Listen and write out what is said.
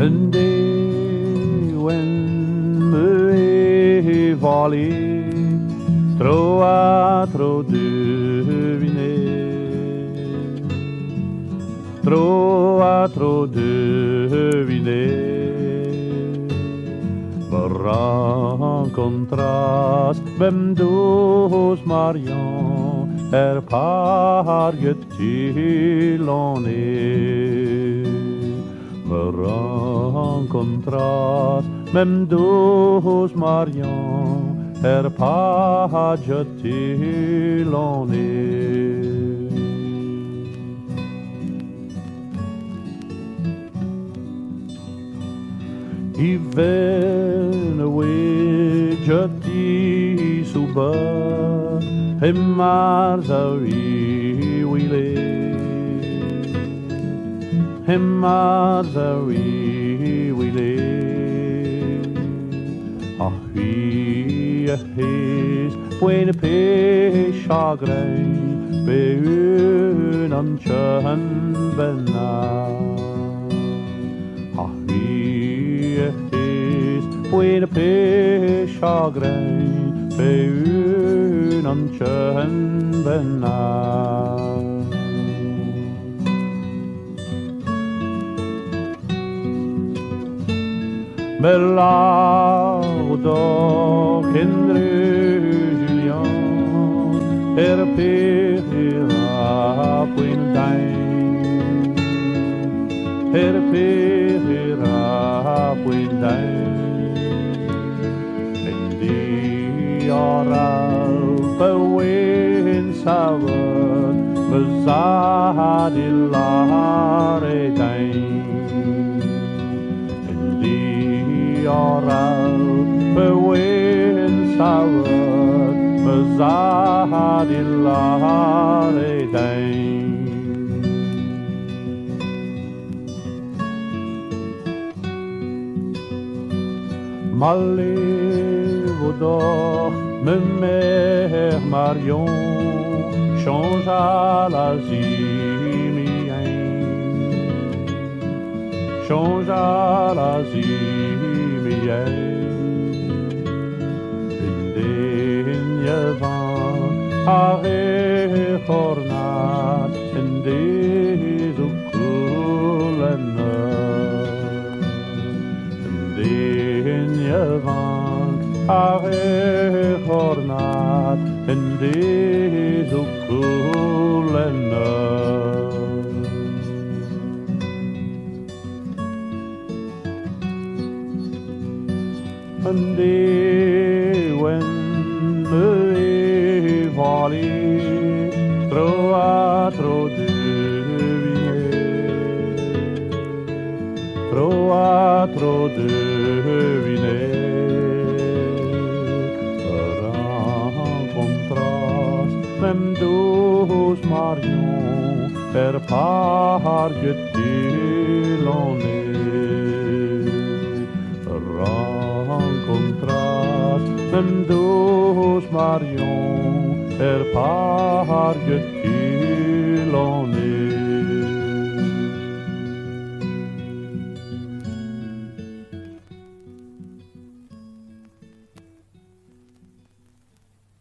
Hengounel me est volé, Tro-war-dro da Wened, Tro-war-dro da Wened. We rencontras bem dos mariants, paar getilonné. We rencontras bem dos mariants, paar getilonné. Youenn Gwernig deiz ivez point pe chagrin beun an hengounel. Ivez point pe chagrin beun an hengounel. Melaudoc Endre Julian pera point deiz, pera point deiz. En oral bewen savet bezad illare deiz. Oral bewen savet bezad illare deiz. Anavezet me mère Marion changea la changea la Hornat en deiz hornat en deiz Hengounel me est volé, Tro-war-dro da Wened, Tro-war-dro da Wened. Rencontras bem dos mariants, paar getilonné. Rencontras bem dos mariants, paar getilonné.